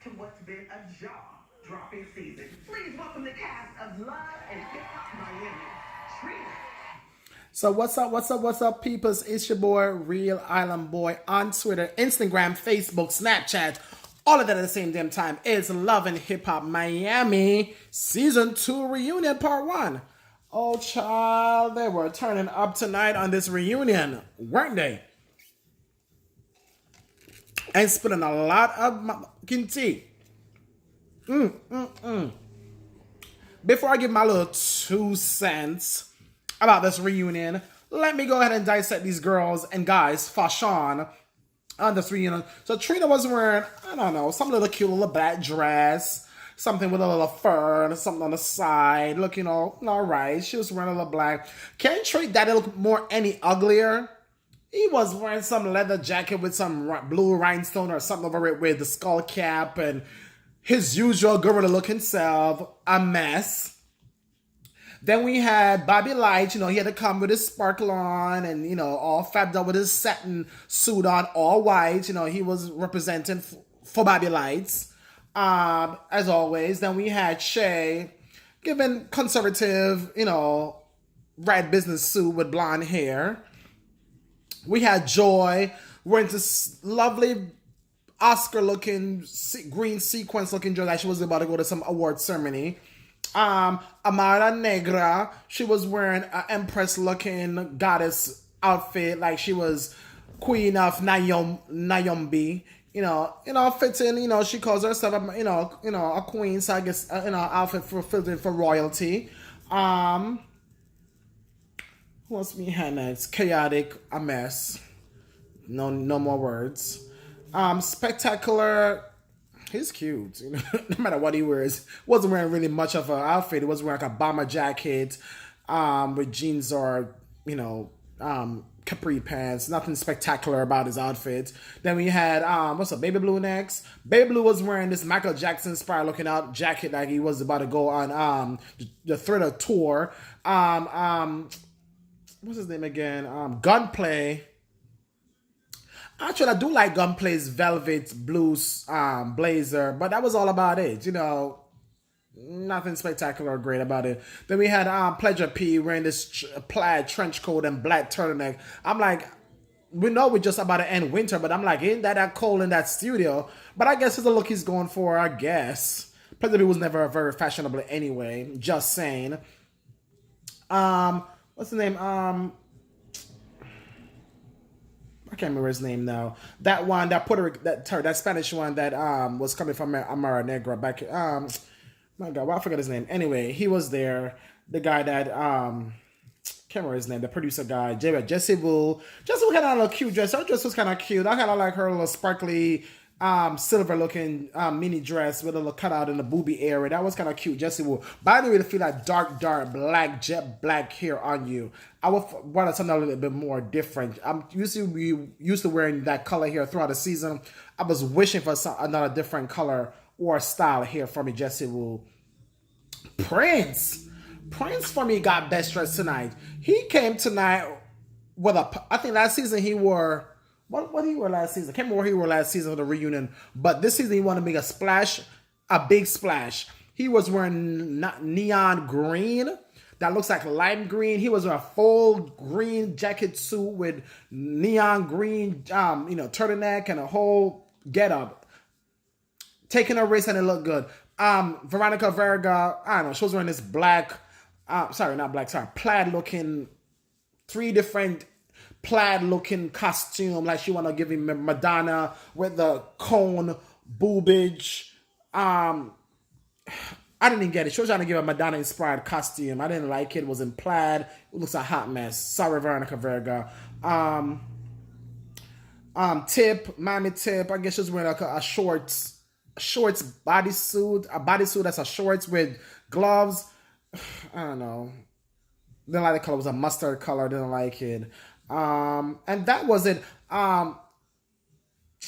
to what's been a jaw-dropping season. Please welcome the cast of Love and Hip Hop Miami, Trina. So what's up, peoples? It's your boy, Real Island Boy, on Twitter, Instagram, Facebook, Snapchat, all of that at the same damn time. It's Love and Hip Hop Miami Season 2 Reunion Part 1. Oh, child, they were turning up tonight on this reunion, weren't they? And spilling a lot of fucking tea. Before I give my little 2 cents about this reunion, let me go ahead and dissect these girls and guys' fashion on this reunion. So Trina was wearing, I don't know, some little cute little black dress, something with a little fur and something on the side, looking all right. She was wearing a little black. Can't Trick that look more any uglier? He was wearing some leather jacket with some blue rhinestone or something over it with the skull cap and his usual gorilla-looking self, a mess. Then we had Bobby Light, he had to come with his sparkle on and, all fabbed up with his satin suit on, all white. He was representing for Bobby Lights, as always. Then we had Shay, giving conservative, red business suit with blonde hair. We had Joy wearing this lovely Oscar-looking, green sequence-looking dress like she was about to go to some award ceremony. Amara Negra, she was wearing an Empress-looking goddess outfit like she was Queen of Nayombi. Fitting, she calls herself, a queen, so I guess, outfit for royalty. Who else we had next? Chaotic, a mess. No more words. Spectacular. He's cute. No matter what he wears. Wasn't wearing really much of an outfit. He was wearing like a bomber jacket, with jeans or capri pants. Nothing spectacular about his outfit. Then we had Baby Blue next. Baby Blue was wearing this Michael Jackson inspired looking out jacket like he was about to go on the Thriller tour. What's his name again? Gunplay. Actually, I do like Gunplay's velvet blue blazer, but that was all about it. Nothing spectacular or great about it. Then we had Pleasure P wearing this plaid trench coat and black turtleneck. I'm like, we know we're just about to end winter, but I'm like, ain't that cold in that studio? But I guess it's the look he's going for, I guess. Pleasure P was never very fashionable anyway, just saying. What's the name? I can't remember his name now. That one, that Spanish one that was coming from Amara Negra back. My God, I forgot his name. Anyway, he was there. The guy that can't remember his name. The producer guy, Jesse Wu. Jesse Wu had a little cute dress. Her dress was kind of cute. I kind of like her little sparkly, silver looking mini dress with a little cutout in the booby area. That was kind of cute. Jesse Wu. By the way, to feel like dark black jet black hair on you. I would want something a little bit more different. I'm used to wearing that color hair throughout the season. I was wishing for another different color or style here from me, Jesse Wu. Prince for me got best dressed tonight. He came tonight with I think last season he wore. What he wore last season? I can't remember what he wore last season for the reunion. But this season he wanted to make a big splash. He was wearing neon green. That looks like lime green. He was wearing a full green jacket suit with neon green, turtleneck and a whole getup. Taking a risk and it looked good. Veronica Vergara, I don't know, she was wearing this plaid looking, 3 different plaid looking costume, like she want to give him Madonna with the cone boobage. I didn't even get it. She was trying to give a Madonna inspired costume. I didn't like it. It was in plaid. It looks a hot mess. Sorry, Veronica Vergara. Miami Tip. I guess she was wearing like a shorts bodysuit. A bodysuit that's a shorts with gloves. I don't know. Didn't like the color. It was a mustard color. Didn't like it. And that was it.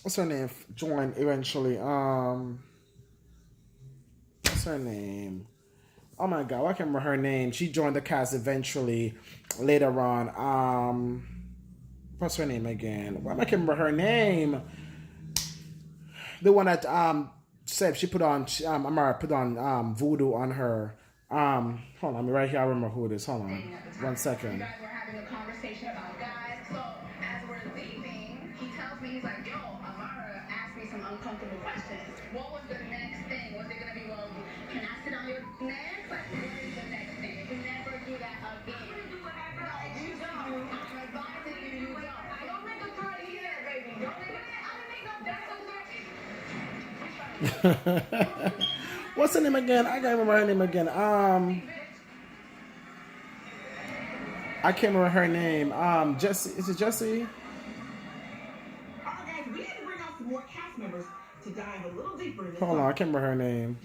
What's her name? Joined eventually. What's her name? Oh my God, I can't remember her name. She joined the cast eventually later on. What's her name again? Why can't remember her name? The one that said she put on Amara put on voodoo on her. Hold on, right here. I remember who it is. Hold on, 1 second. You guys were having a conversation about guys. So as we're leaving, he tells me, he's like, "Yo, Amara asked me some uncomfortable questions. What was the next thing? Was it gonna be, well, can I sit on your neck? Like, what is the next thing? You never do that again. Do whatever. No, you don't. I'm advising you, you don't. Don't make a threat either, baby. Don't make a. I didn't make no. That's a threat. What's her name again? I can't remember her name again. I can't remember her name. Jesse. Is it Jesse? All right, guys, we had to bring out some more cast members to dive a little deeper in this. Hold on, I can't remember her name.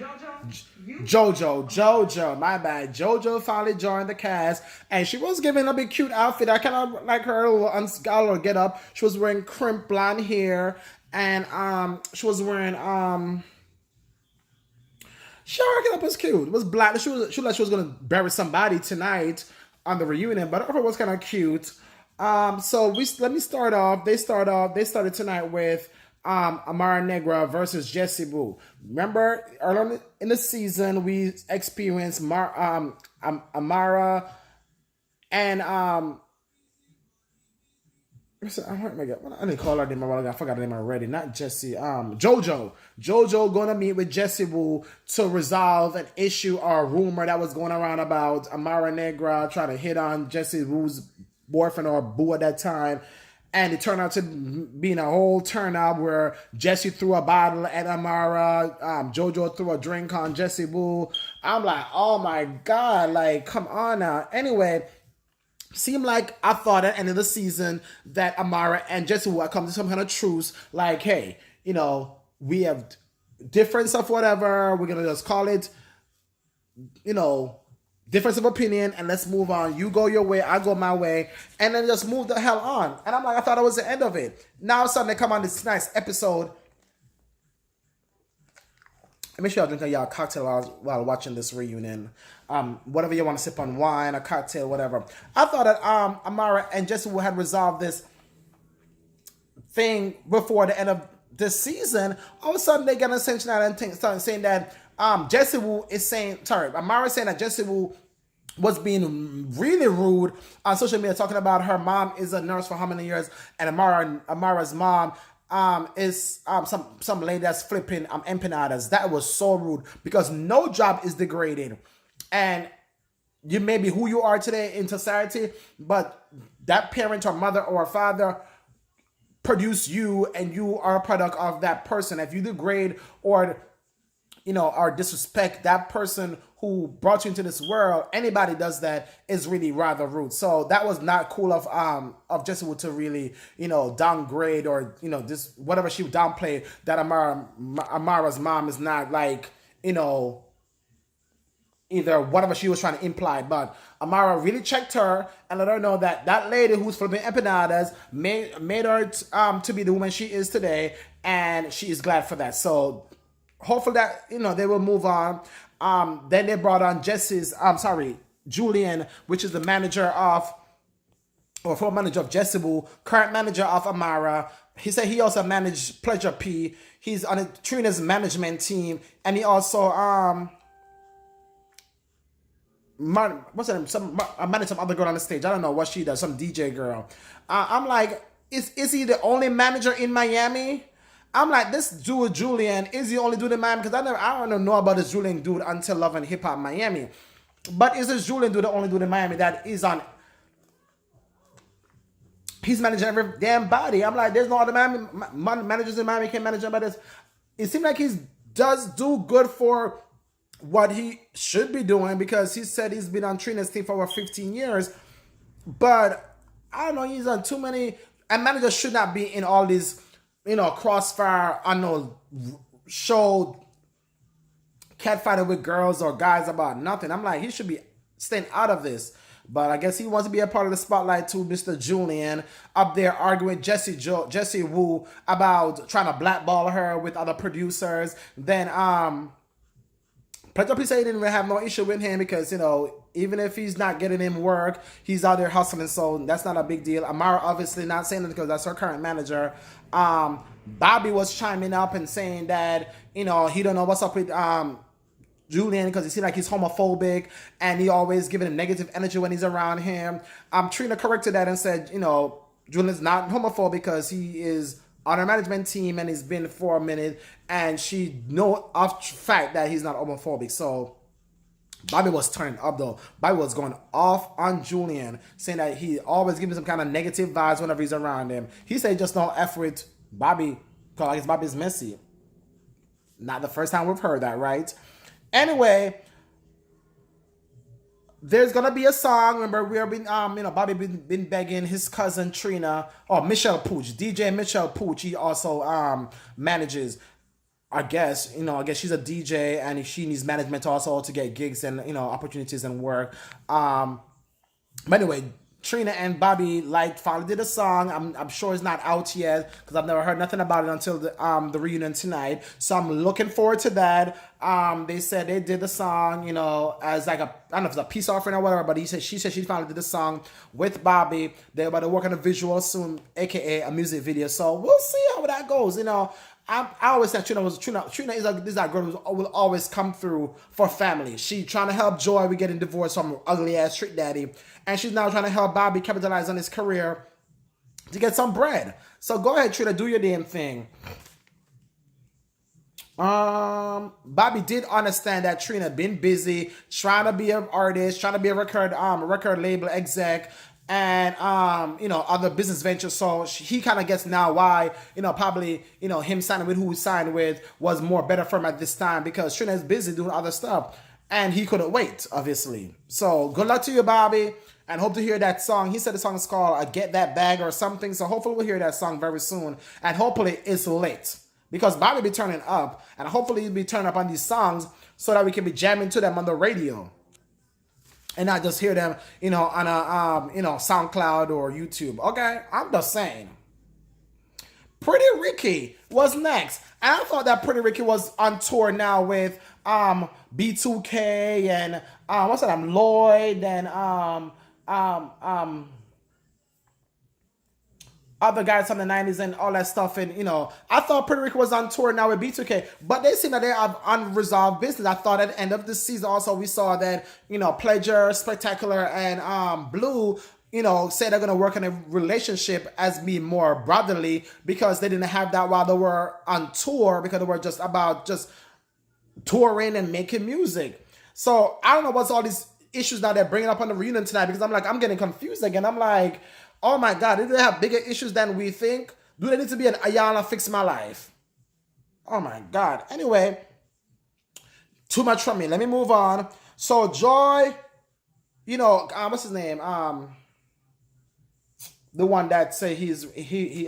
Jojo, Jojo, my bad. Jojo finally joined the cast, and she was giving a big cute outfit. I kind of like her little get up. She was wearing crimp blonde hair, and she was wearing her get up was cute. It was black. She looked like she was gonna bury somebody tonight on the reunion, but her was kind of cute. So let me start off. They started tonight with Amara Negra versus Jessie Boo. Remember, earlier in the season, we experienced Amara and I didn't call her name. I forgot her name already. Not Jessie. Jojo. Jojo gonna meet with Jessie Boo to resolve an issue or a rumor that was going around about Amara Negra trying to hit on Jessie Boo's boyfriend or boo at that time. And it turned out to being a whole turnout where Jessie threw a bottle at Amara. Jojo threw a drink on Jessie Boo. I'm like, oh my God, like, come on now. Anyway, seemed like I thought at the end of the season that Amara and Jessie would come to some kind of truce. Like, hey, we have difference of whatever. We're going to just call it, difference of opinion, and let's move on. You go your way, I go my way, and then just move the hell on. And I'm like, I thought it was the end of it. Now all of a sudden they come on this nice episode. Make sure y'all drink y'all cocktail while watching this reunion. Whatever you want to sip on, wine, a cocktail, whatever. I thought that Amara and Jessie had resolved this thing before the end of this season. All of a sudden they get an ascension out and start saying that Jessie Woo is saying, Amara is saying that Jessie Woo was being really rude on social media, talking about her mom is a nurse for how many years, and Amara's mom is some lady that's flipping empanadas. That was so rude because no job is degrading, and you may be who you are today in society, but that parent or mother or father produced you, and you are a product of that person. If you degrade or disrespect that person who brought you into this world, anybody does that is really rather rude. So that was not cool of Jessie to really, downgrade or, this whatever she would downplay that Amara's mom is not like, either whatever she was trying to imply. But Amara really checked her and let her know that that lady who's flipping empanadas made her to be the woman she is today, and she is glad for that. So hopefully that, they will move on. Then they brought on Julian, which is the manager or former manager of Jessie Boo, current manager of Amara. He said he also managed Pleasure P. He's on Trina's management team, and he also what's her name? I managed some other girl on the stage. I don't know what she does. Some DJ girl. I'm like, is he the only manager in Miami? I'm like, this dude Julian, is he only dude in Miami? Because I don't know about this Julian dude until Love and Hip Hop Miami. But is this Julian dude the only dude in Miami that is on? He's managing every damn body. I'm like, there's no other managers in Miami can manage anybody. It seems like he does do good for what he should be doing, because he said he's been on Trina's team for over 15 years. But I don't know, he's on too many. And managers should not be in all these, crossfire, I know, show catfighting with girls or guys about nothing. I'm like, he should be staying out of this. But I guess he wants to be a part of the spotlight too. Mr. Julian up there arguing with Jessie Woo about trying to blackball her with other producers. Then Pleasure P said he didn't really have no issue with him because, even if he's not getting him work, he's out there hustling, so that's not a big deal. Amara obviously not saying it because that's her current manager. Bobby was chiming up and saying that, you know, he don't know what's up with Julian because he seems like he's homophobic and he always giving him negative energy when he's around him. Trina corrected that and said, you know, Julian's not homophobic because he is on our management team and he's been for a minute, and she know of fact that he's not homophobic. So Bobby was turning up though. Bobby was going off on Julian, saying that he always gives him some kind of negative vibes whenever he's around him. He said just don't F with Bobby because I guess Bobby's messy. Not the first time we've heard that, right? Anyway, there's gonna be a song. Remember, we have been, you know, Bobby been begging his cousin Trina, or Michelle Pooch, DJ Michelle Pooch. He also manages. I guess, you know, I guess she's a DJ and she needs management also to get gigs and, you know, opportunities and work. But anyway, Trina and Bobby finally did a song. I'm sure it's not out yet because I've never heard nothing about it until the reunion tonight. So I'm looking forward to that. They said they did the song, you know, as like I don't know if it's a peace offering or whatever, but she said she finally did the song with Bobby. They're about to work on a visual soon, aka a music video. So we'll see how that goes, you know. I always said Trina is like this girl who will always come through for family. She trying to help Joy with getting divorced from ugly ass Trick Daddy, and she's now trying to help Bobby capitalize on his career to get some bread. So go ahead, Trina, do your damn thing. Bobby did understand that Trina been busy trying to be an artist, trying to be a record label exec, and you know, other business ventures. So he kind of gets now why, you know, probably, you know, him signing with who he signed with was more better for him at this time because Trina is busy doing other stuff and he couldn't wait, obviously. So good luck to you, Bobby, and hope to hear that song. He said the song is called Get That Bag or something. So hopefully we'll hear that song very soon, and hopefully it's lit because Bobby be turning up, and hopefully he'll be turning up on these songs so that we can be jamming to them on the radio and not just hear them, you know, on a you know, SoundCloud or YouTube. Okay, I'm just saying. Pretty Ricky was next, and I thought that Pretty Ricky was on tour now with B2K and what's that? Lloyd and other guys from the 90s and all that stuff. And, you know, I thought Puerto Rico was on tour now with B2K, but they seem that they have unresolved business. I thought at the end of the season also we saw that, you know, Pleasure, Spectacular, and Blue, you know, say they're going to work on a relationship as being more brotherly because they didn't have that while they were on tour because they were just about just touring and making music. So I don't know what's all these issues that they're bringing up on the reunion tonight because I'm getting confused again. I'm like, oh my God, do they have bigger issues than we think? Do they need to be an Ayala Fix My Life? Oh my God. Anyway, too much from me. Let me move on. So Joy, you know, what's his name? The one that say he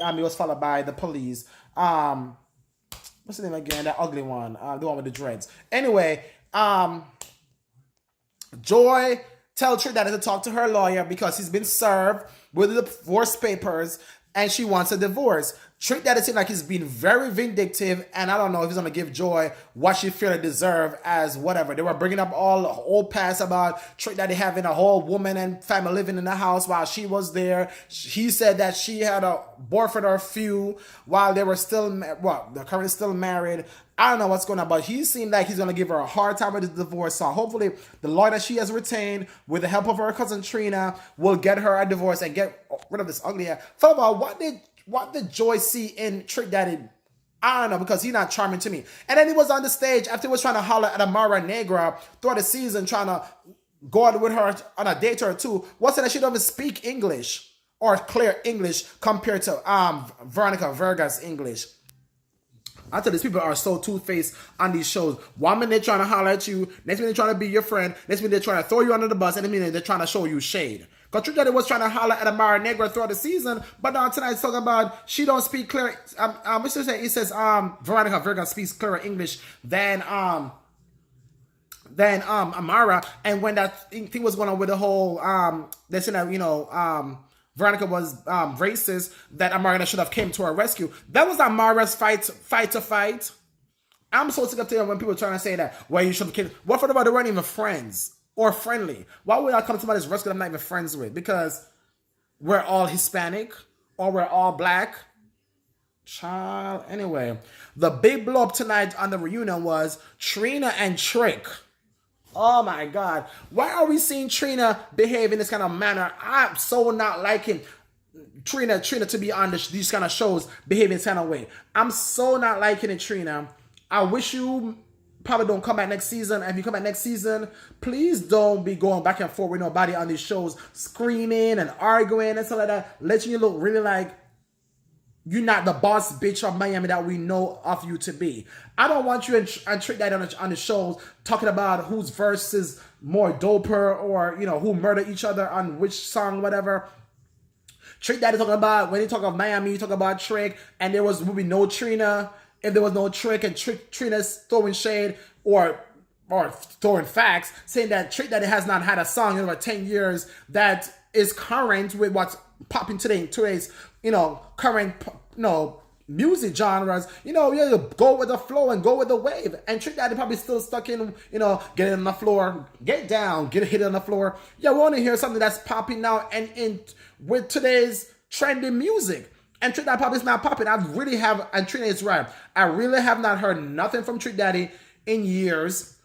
was followed by the police. What's his name again? That ugly one. The one with the dreads. Anyway, Joy tell Trick Daddy to talk to her lawyer because he's been served with the divorce papers and she wants a divorce. Trick Daddy seems like he's been very vindictive, and I don't know if he's going to give Joy what she feel to deserve as whatever. They were bringing up all the old past about Trick Daddy having a whole woman and family living in the house while she was there. He said that she had a boyfriend or a few while they were still, they're currently still married. I don't know what's going on, but he seemed like he's going to give her a hard time with the divorce. So hopefully the lawyer that she has retained with the help of her cousin Trina will get her a divorce and get rid of this ugly ass. First of all, what did Joy see in Trick Daddy? I don't know, because he's not charming to me. And then he was on the stage after he was trying to holler at Amara Negra throughout the season, trying to go out with her on a date or two. What's that she don't even speak English or clear English compared to Veronica Verga's English? I tell you, these people are so two-faced on these shows. One minute they're trying to holler at you, next minute they're trying to be your friend, next minute they're trying to throw you under the bus, and the minute they're trying to show you shade. Because Trick Daddy was trying to holler at Amara Negra throughout the season, but now tonight it's talking about she don't speak clear. What's it say? It says Veronica Verga speaks clearer English than Amara. And when that thing was going on with the whole they said that, you know, Veronica was racist, that Amara should have came to her rescue. That was Amara's fight. I'm so sick of telling when people are trying to say that, well, you should have came. What for about they weren't even friends or friendly? Why would I come to somebody's rescue that I'm not even friends with? Because we're all Hispanic or we're all black. Child. Anyway, the big blow up tonight on the reunion was Trina and Trick. Oh my God. Why are we seeing Trina behave in this kind of manner? I'm so not liking Trina to be on these kind of shows behaving this kind of way. I'm so not liking it, Trina. I wish you probably don't come back next season. And if you come back next season, please don't be going back and forth with nobody on these shows, screaming and arguing and stuff like that, letting you look really like you're not the boss bitch of Miami that we know of you to be. I don't want you and Trick Daddy on the shows talking about whose verse is more doper or, you know, who murdered each other on which song, whatever. Trick Daddy talking about, when he talk of Miami, he talk about Trick, and there would be no Trina. If there was no Trick and Trina's throwing shade or throwing facts, saying that Trick Daddy has not had a song in over 10 years that is current with what's popping today's, you know, current, you know, music genres. You know, you go with the flow and go with the wave. And Trick Daddy probably still stuck in, you know, get on the floor, get down, get hit on the floor. Yeah, we want to hear something that's popping now and in with today's trending music. And Trick Daddy probably is not popping. And Trina is right. I really have not heard nothing from Trick Daddy in years.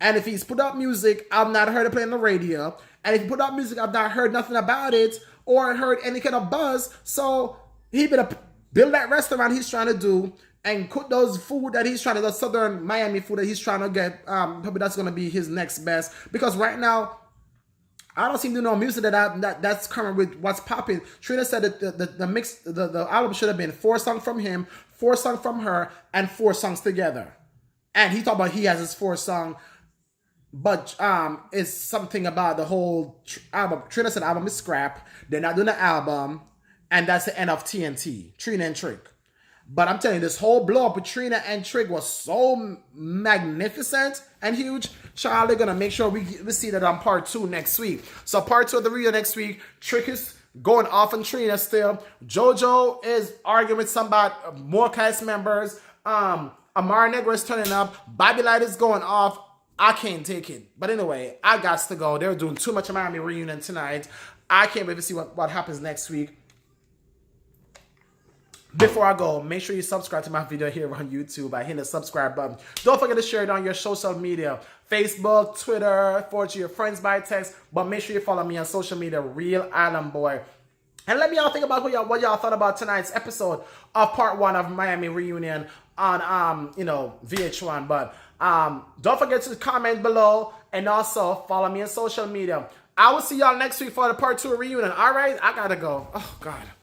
And if he's put up music, I've not heard it play on the radio. And if he put up music, I've not heard nothing about it or heard any kind of buzz. So he better build that restaurant he's trying to do and cook those food that he's trying to, the Southern Miami food that he's trying to get. Probably that's going to be his next best. Because right now, I don't seem to know music that's current with what's popping. Trina said that the album should have been 4 songs from him, 4 songs from her, and 4 songs together. And he talked about he has his 4 song, but it's something about the whole album. Trina said the album is scrap. They're not doing the album, and that's the end of TNT, Trina and Trick. But I'm telling you, this whole blow up with Trina and Trick was so magnificent and huge. Child, they're gonna make sure we see that on part 2 next week. So part 2 of the reunion next week, Trick is going off on Trina still. Jojo is arguing with somebody, more cast members. Amara and Jojo is turning up. Bobby Light is going off. I can't take it. But anyway, I got to go. They're doing too much of Miami reunion tonight. I can't wait to see what happens next week. Before I go, make sure you subscribe to my video here on YouTube by hitting the subscribe button. Don't forget to share it on your social media. Facebook, Twitter, forward to your friends by text. But make sure you follow me on social media, Real Island Boy. And let me all think about what y'all thought about tonight's episode of part 1 of Miami Reunion on VH1. But don't forget to comment below and also follow me on social media. I will see y'all next week for the part 2 reunion. All right, I gotta go. Oh God.